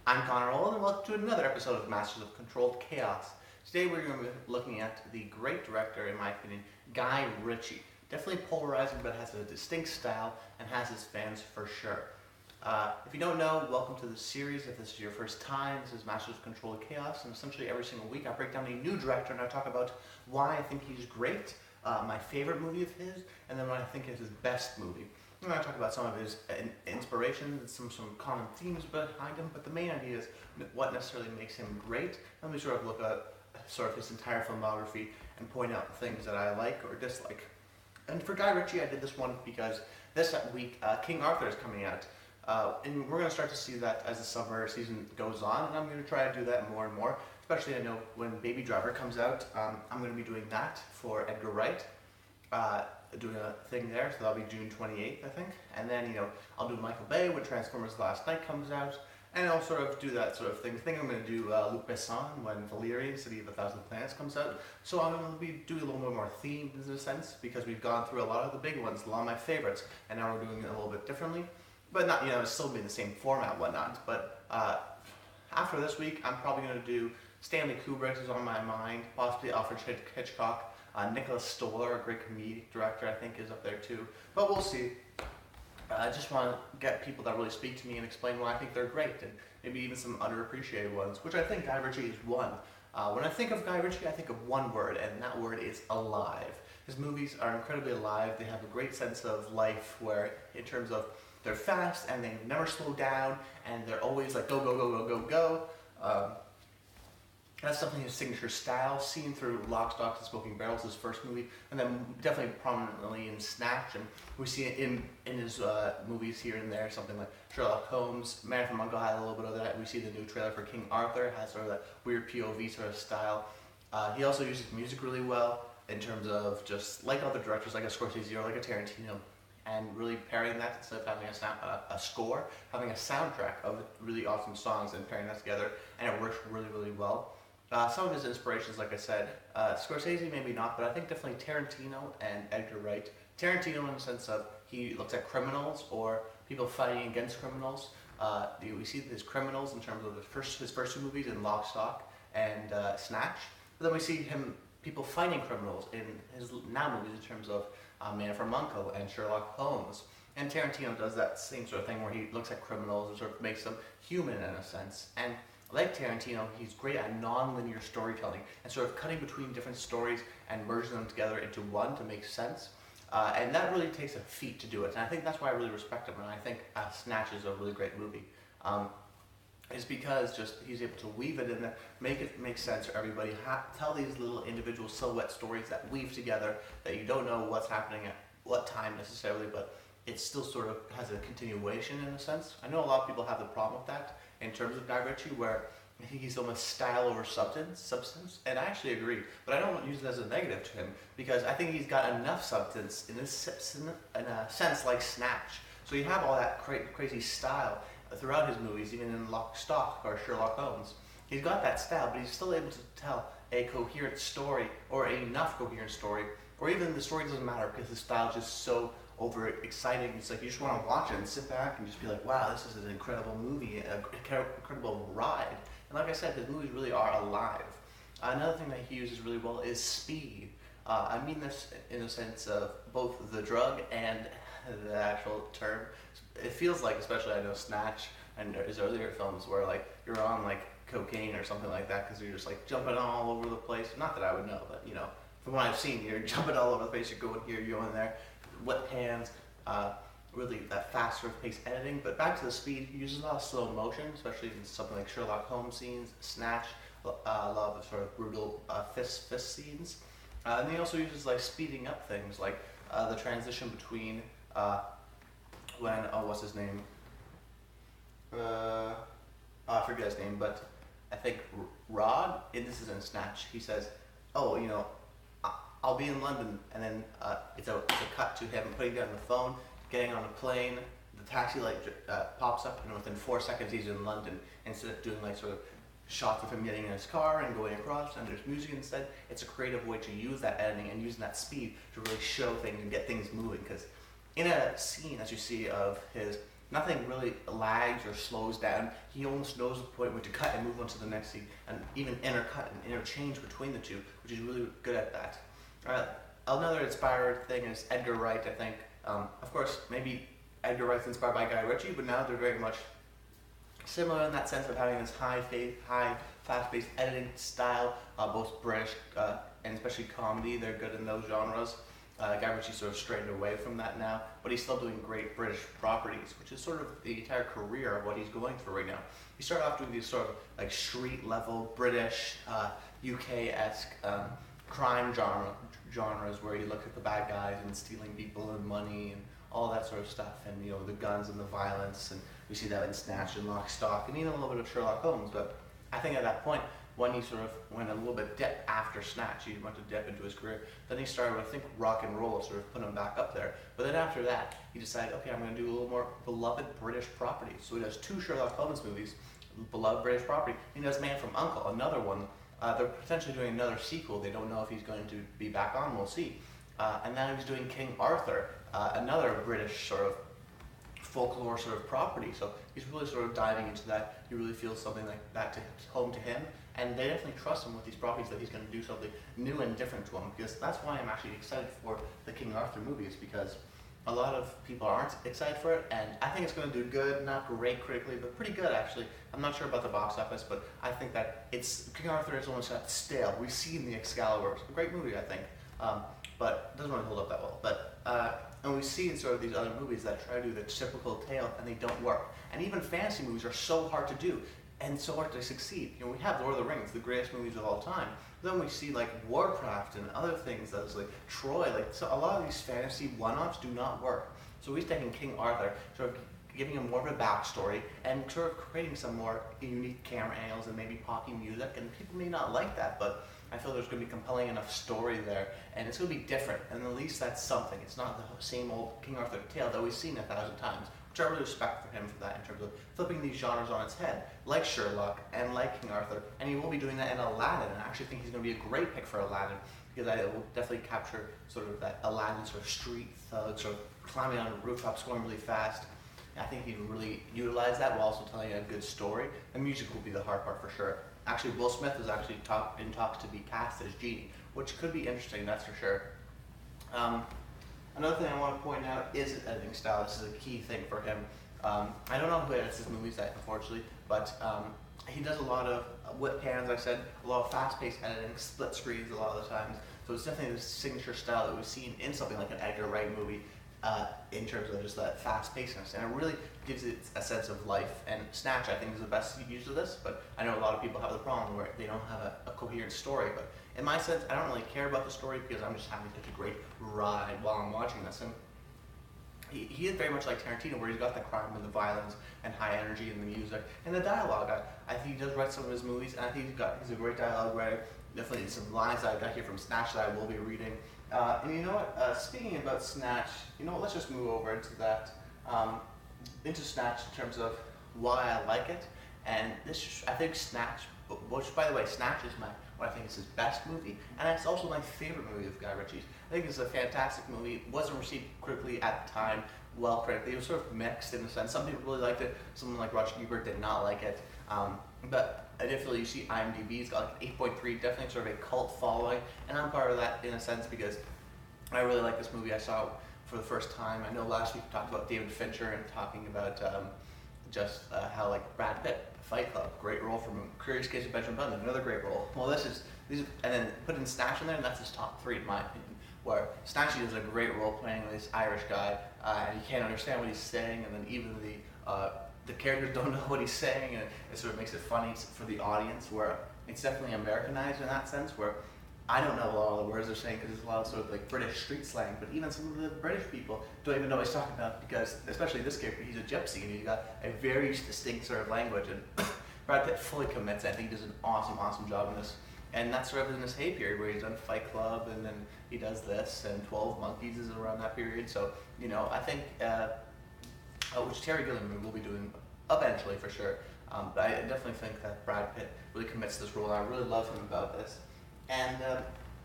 I'm Connor Owen, and welcome to another episode of Masters of Controlled Chaos. Today we're going to be looking at the great director, in my opinion, Guy Ritchie. Definitely polarizing, but has a distinct style and has his fans for sure. If you don't know, welcome to the series. If this is your first time, this is Masters of Controlled Chaos, and essentially every single week I break down a new director and I talk about why I think he's great, my favorite movie of his, and then what I think is his best movie. I'm going to talk about some of his inspirations and some common themes behind him, but the main idea is what necessarily makes him great. And we sort of look at sort of his entire filmography and point out the things that I like or dislike. And for Guy Ritchie, I did this one because this week King Arthur is coming out. And we're going to start to see that as the summer season goes on, and I'm going to try to do that more and more. Especially, I know when Baby Driver comes out, I'm going to be doing that for Edgar Wright. Doing a thing there, so that'll be June 28th, I think. And then, I'll do Michael Bay when Transformers Last Night comes out, and I'll sort of do that sort of thing. I think I'm going to do Luc Besson when Valerian, City of a Thousand Planets comes out. So I'm going to be doing a little bit more themed in a sense, because we've gone through a lot of the big ones, a lot of my favorites, and now we're doing it a little bit differently. But not, it's still be the same format and whatnot. But after this week, I'm probably going to do Stanley Kubrick is on my mind, possibly Alfred Hitchcock. Nicholas Stoller, a great comedic director, I think is up there too. But we'll see. I just want to get people that really speak to me and explain why I think they're great, and maybe even some underappreciated ones, which I think Guy Ritchie is one. When I think of Guy Ritchie, I think of one word, and that word is alive. His movies are incredibly alive. They have a great sense of life where, in terms of, they're fast and they never slow down, and they're always like go, go, go, go, go, go. That's something his signature style, seen through Lock, Stock, and Smoking Barrels, his first movie, and then definitely prominently in Snatch, and we see it in his movies here and there, something like Sherlock Holmes, Man from U.N.C.L.E. had a little bit of that. We see the new trailer for King Arthur, has sort of that weird POV sort of style. He also uses music really well, in terms of just, like other directors, like a Scorsese or like a Tarantino, and really pairing that, instead of having a score, having a soundtrack of really awesome songs and pairing that together, and it works really, really well. Some of his inspirations, like I said, Scorsese maybe not, but I think definitely Tarantino and Edgar Wright. Tarantino in the sense of he looks at criminals or people fighting against criminals. We see his criminals in terms of his first two movies in Lock, Stock and Snatch. But then we see people fighting criminals in his now movies in terms of Man from U.N.C.L.E. and Sherlock Holmes. And Tarantino does that same sort of thing where he looks at criminals and sort of makes them human in a sense. And like Tarantino, he's great at non-linear storytelling and sort of cutting between different stories and merging them together into one to make sense. And that really takes a feat to do it. And I think that's why I really respect him, and I think Snatch is a really great movie. Is because just he's able to weave it in there, make it make sense for everybody, tell these little individual silhouette stories that weave together, that you don't know what's happening at what time necessarily, but it still sort of has a continuation in a sense. I know a lot of people have the problem with that in terms of Guy Ritchie, where I think he's almost style over substance, and I actually agree, but I don't use it as a negative to him, because I think he's got enough substance in a sense like Snatch. So you have all that crazy style throughout his movies, even in Lock, Stock or Sherlock Holmes. He's got that style, but he's still able to tell a coherent story, or enough coherent story, or even the story doesn't matter because the style is just so over exciting. It's like you just want to watch it and sit back and just be like, wow, this is an incredible movie, an incredible ride. And like I said, his movies really are alive. Another thing that he uses really well is speed. I mean this in the sense of both the drug and the actual term. It feels like, especially I know Snatch and his earlier films, where like you're on like cocaine or something like that, because you're just like jumping all over the place. Not that I would know, but from what I've seen, you're jumping all over the place. You're going here, you're going there. Wet hands, really that fast sort of pace editing. But back to the speed, he uses a lot of slow motion, especially in something like Sherlock Holmes scenes, Snatch, a lot of the sort of brutal fist scenes. And he also uses like speeding up things, like the transition between what's his name? I forget his name, but I think Rod, and this is in Snatch, he says, oh, I'll be in London, and then it's a cut to him putting down the phone, getting on a plane, the taxi light pops up, and within 4 seconds he's in London. Instead of doing like sort of shots of him getting in his car and going across, and there's music instead, it's a creative way to use that editing and using that speed to really show things and get things moving. Because in a scene, as you see, of his nothing really lags or slows down. He almost knows the point where to cut and move on to the next scene, and even intercut and interchange between the two, which is really good at that. Another inspired thing is Edgar Wright, I think. Of course, maybe Edgar Wright's inspired by Guy Ritchie, but now they're very much similar in that sense of having this high, fast-paced editing style, both British and especially comedy. They're good in those genres. Guy Ritchie sort of strayed away from that now, but he's still doing great British properties, which is sort of the entire career of what he's going for right now. He started off doing these sort of like street-level British, UK-esque crime genres where you look at the bad guys and stealing people and money and all that sort of stuff, and the guns and the violence, and we see that in Snatch and Lock, Stock, and even a little bit of Sherlock Holmes. But I think at that point, when he sort of went a little bit dip after Snatch, he went to dip into his career, then he started, I think, rock and roll sort of put him back up there. But then after that, he decided, okay, I'm going to do a little more beloved British properties. So he does 2 Sherlock Holmes movies, beloved British property. He does Man from U.N.C.L.E., another one. They're potentially doing another sequel. They don't know if he's going to be back on. We'll see. And now he's doing King Arthur, another British sort of folklore sort of property. So he's really sort of diving into that. He really feels something like that to home to him. And they definitely trust him with these properties that he's going to do something new and different to him. Because that's why I'm actually excited for the King Arthur movies, because a lot of people aren't excited for it, and I think it's going to do good, not great critically, but pretty good actually. I'm not sure about the box office, but I think that King Arthur is almost stale. We've seen the Excalibur. It's a great movie, I think, but it doesn't really hold up that well. But and we've seen sort of these other movies that try to do the typical tale, and they don't work. And even fantasy movies are so hard to do, and so hard to succeed. We have Lord of the Rings, the greatest movies of all time. Then we see like Warcraft and other things that's like Troy. So a lot of these fantasy one-offs do not work. So he's taking King Arthur, sort of giving him more of a backstory and sort of creating some more unique camera angles and maybe poppy music. And people may not like that, but I feel there's going to be compelling enough story there, and it's going to be different. And at least that's something. It's not the same old King Arthur tale that we've seen 1,000 times. Which I really respect for him for that in terms of flipping these genres on its head, like Sherlock and like King Arthur, and he will be doing that in Aladdin. And I actually think he's going to be a great pick for Aladdin, because I will definitely capture sort of that Aladdin sort of street thug, sort of climbing on rooftops, going really fast. I think he would really utilize that while also telling a good story. The music will be the hard part for sure. Actually, Will Smith is actually in talks to be cast as Genie, which could be interesting, that's for sure. Another thing I want to point out is his editing style. This is a key thing for him. I don't know who edits his movies, unfortunately, but he does a lot of whip pans, I said, a lot of fast-paced editing, split screens a lot of the times. So it's definitely the signature style that we've seen in something like an Edgar Wright movie in terms of just that fast-pacedness. And it really gives it a sense of life. And Snatch, I think, is the best use of this, but I know a lot of people have the problem where they don't have a coherent story. But in my sense, I don't really care about the story because I'm just having such a great ride while I'm watching this. And he is very much like Tarantino, where he's got the crime and the violence and high energy and the music and the dialogue. I think he does write some of his movies, and I think he's a great dialogue writer. Definitely some lines that I got here from Snatch that I will be reading. And you know what? Speaking about Snatch, let's just move over into that, into Snatch in terms of why I like it. And I think Snatch, which by the way, Snatch is what I think is his best movie, and it's also my favorite movie of Guy Ritchie's. I think it's a fantastic movie. It wasn't received critically at the time, well critically. It was sort of mixed in a sense. Some people really liked it. Someone like Roger Ebert did not like it. But definitely, you see IMDb's got like 8.3, definitely sort of a cult following, and I'm part of that in a sense because I really like this movie. I saw it for the first time. I know last week we talked about David Fincher and talking about just how like Brad Pitt, Fight Club, great role from him. Curious Case of Benjamin Button, another great role. Well, and then put in Snatch in there, and that's his top 3 in my opinion. Where Snatch does a great role playing this Irish guy, and you can't understand what he's saying, and then even the characters don't know what he's saying, and it sort of makes it funny for the audience. Where it's definitely Americanized in that sense, where I don't know a lot of the words they're saying because there's a lot of sort of like British street slang, but even some of the British people don't even know what he's talking about because, especially this character, he's a gypsy and he's got a very distinct sort of language, and Brad Pitt fully commits. I think he does an awesome job in this. And that's sort of in his hay period where he's done Fight Club and then he does this, and 12 Monkeys is around that period. So, I think, which Terry Gilliam will be doing eventually for sure. But I definitely think that Brad Pitt really commits to this role, and I really love him about this. And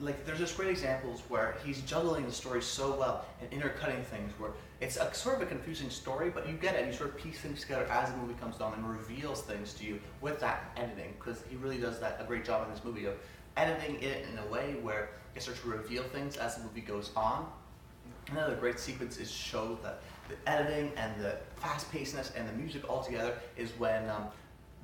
like there's just great examples where he's juggling the story so well and intercutting things where it's a sort of a confusing story, but you get it and you sort of piece things together as the movie comes on and reveals things to you with that editing, because he really does that a great job in this movie of editing it in a way where it starts to reveal things as the movie goes on. Another great sequence is show that the editing and the fast-pacedness and the music all together is when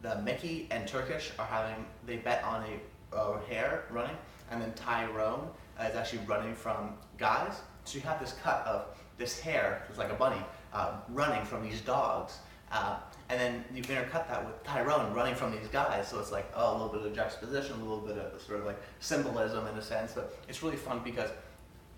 the Mickey and Turkish are they bet on a hare running, and then Tyrone is actually running from Guys. So you have this cut of this hare, who's like a bunny, running from these dogs, and then you intercut that with Tyrone running from these guys. So it's like, a little bit of juxtaposition, a little bit of sort of like symbolism in a sense, but it's really fun because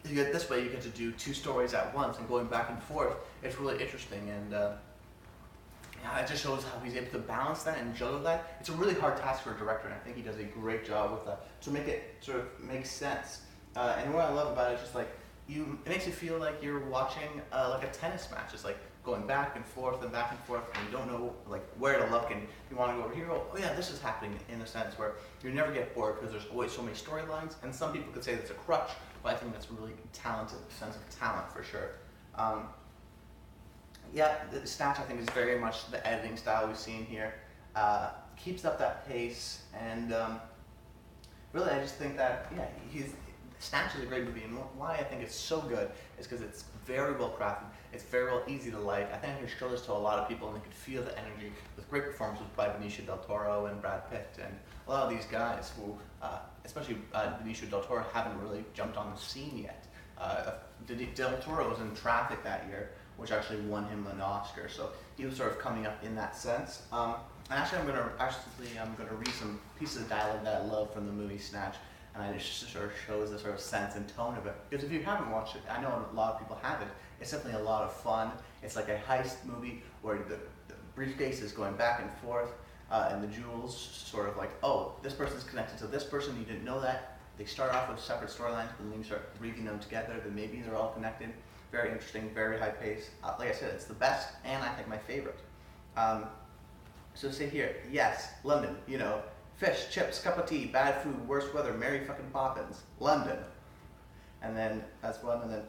this way you get to do two stories at once and going back and forth. It's really interesting, and yeah, it just shows how he's able to balance that and juggle that. It's a really hard task for a director, and I think he does a great job with that to make it sort of make sense. And what I love about it is just like it makes you feel like you're watching like a tennis match. It's like going back and forth, and you don't know like where to look, and you want to go over here. Oh yeah, this is happening, in a sense where you never get bored because there's always so many storylines. And some people could say that's a crutch, but I think that's a really talented sense of talent for sure. Yeah, the Snatch I think is very much the editing style we've seen here. Keeps up that pace, and really I just think that Snatch is a great movie, and why I think it's so good is because it's very well crafted. It's very well easy to like. I think I can show this to a lot of people, and they can feel the energy with great performances by Benicio del Toro and Brad Pitt, and a lot of these guys who, especially Benicio del Toro, haven't really jumped on the scene yet. Del Toro was in Traffic that year, which actually won him an Oscar, so he was sort of coming up in that sense. And actually, I'm gonna read some pieces of dialogue that I love from the movie Snatch, and it just sort of shows the sort of sense and tone of it. Because if you haven't watched it, I know a lot of people haven't. It's definitely a lot of fun. It's like a heist movie where the briefcase is going back and forth, and the jewels sort of like, oh, this person's connected to this person. You didn't know that. They start off with separate storylines, but then you start reading them together. Then maybe they're all connected. Very interesting, very high pace. Like I said, it's the best, and I think my favorite. So say here, yes, London, fish, chips, cup of tea, bad food, worst weather, Mary fucking Poppins, London. And then that's one, and then,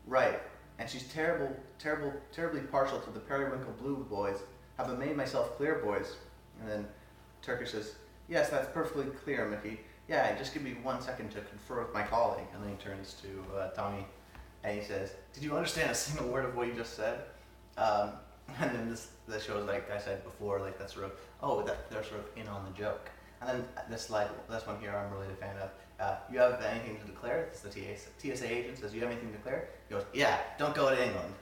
right. And she's terribly partial to the Periwinkle Blue boys. Have I made myself clear, boys? And then Turkish says, yes, that's perfectly clear, Mickey. Yeah, just give me 1 second to confer with my colleague. And then he turns to Tommy, and he says, did you understand a single word of what you just said? And then this shows, like I said before, like that sort of, that they're sort of in on the joke. And then this one here I'm really a fan of. You have anything to declare? It's the TSA agent says, you have anything to declare? He goes, yeah, don't go to England.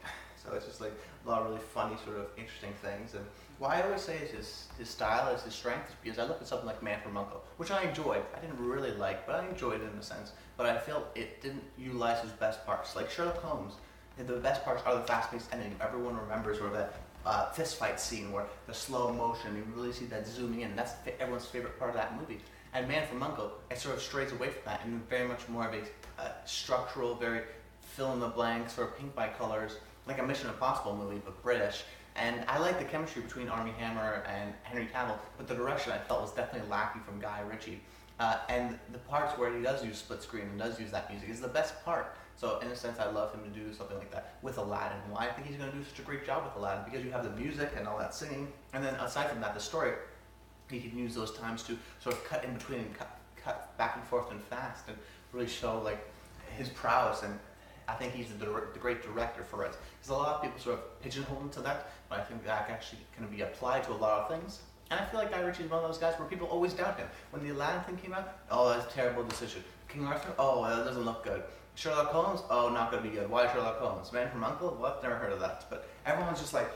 So it's just like a lot of really funny sort of interesting things. And why I always say is his style is his strength is because I looked at something like Man from U.N.C.L.E., which I enjoyed. I didn't really like, but I enjoyed it in a sense. But I felt it didn't utilize his best parts. Like Sherlock Holmes, the best parts are the fast-paced ending. Everyone remembers sort of that fist fight scene where the slow motion, you really see that zooming in. That's everyone's favorite part of that movie. And Man from U.N.C.L.E., it sort of strays away from that and very much more of a structural, very fill-in-the-blank, sort of paint by colors, like a Mission Impossible movie, but British. And I like the chemistry between Armie Hammer and Henry Cavill, but the direction I felt was definitely lacking from Guy Ritchie. And the parts where he does use split screen and does use that music is the best part. So in a sense, I love him to do something like that with Aladdin. Why I think he's going to do such a great job with Aladdin, because you have the music and all that singing, and then aside from that, the story, he can use those times to sort of cut in between and cut back and forth and fast and really show like his prowess. And I think he's the great director for it. Because a lot of people sort of pigeonhole him to that, but I think that actually can be applied to a lot of things. And I feel like Guy Ritchie is one of those guys where people always doubt him. When the Aladdin thing came out, oh, that's a terrible decision. King Arthur, oh, that doesn't look good. Sherlock Holmes, oh, not going to be good. Why Sherlock Holmes? Man from U.N.C.L.E., what? Never heard of that. But everyone's just like,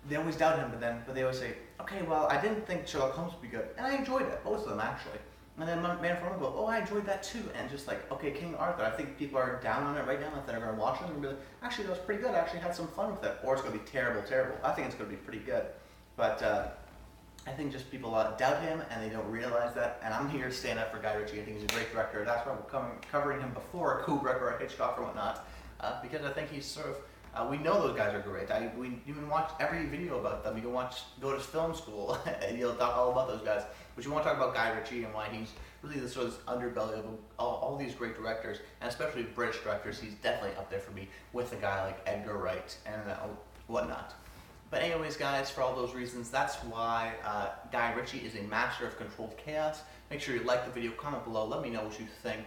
they always doubt him, but they always say, okay, well, I didn't think Sherlock Holmes would be good. And I enjoyed it, both of them actually. And then Man from U.N.C.L.E., oh, I enjoyed that too. And just like, okay, King Arthur, I think people are down on it right now if they're going to watch it and be like, actually, that was pretty good. I actually had some fun with it. Or it's going to be terrible. I think it's going to be pretty good. But I think just people doubt him and they don't realize that. And I'm here to stand up for Guy Ritchie. I think he's a great director. That's why we're covering him before a Kubrick or a Hitchcock or whatnot. Because I think he's sort of, we know those guys are great. You can watch every video about them. You can go to film school and you'll talk all about those guys. But you want to talk about Guy Ritchie and why he's really the sort of underbelly of all these great directors, and especially British directors. He's definitely up there for me with a guy like Edgar Wright and whatnot. But anyways, guys, for all those reasons, that's why Guy Ritchie is a master of controlled chaos. Make sure you like the video, comment below, let me know what you think.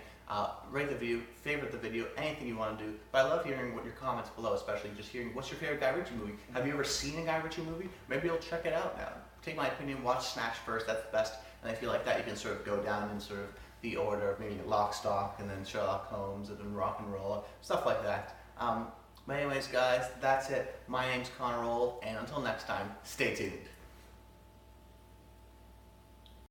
Rate the video, favorite the video, anything you want to do. But I love hearing what your comments below, especially just hearing what's your favorite Guy Ritchie movie. Have you ever seen a Guy Ritchie movie? Maybe you'll check it out now. Take my opinion, watch Snatch first, that's the best. And if you like that, you can sort of go down in sort of the order of maybe Lock, Stock, and then Sherlock Holmes, and then Rock and Roll, stuff like that. But anyways, guys, that's it. My name's Connor Old, and until next time, stay tuned.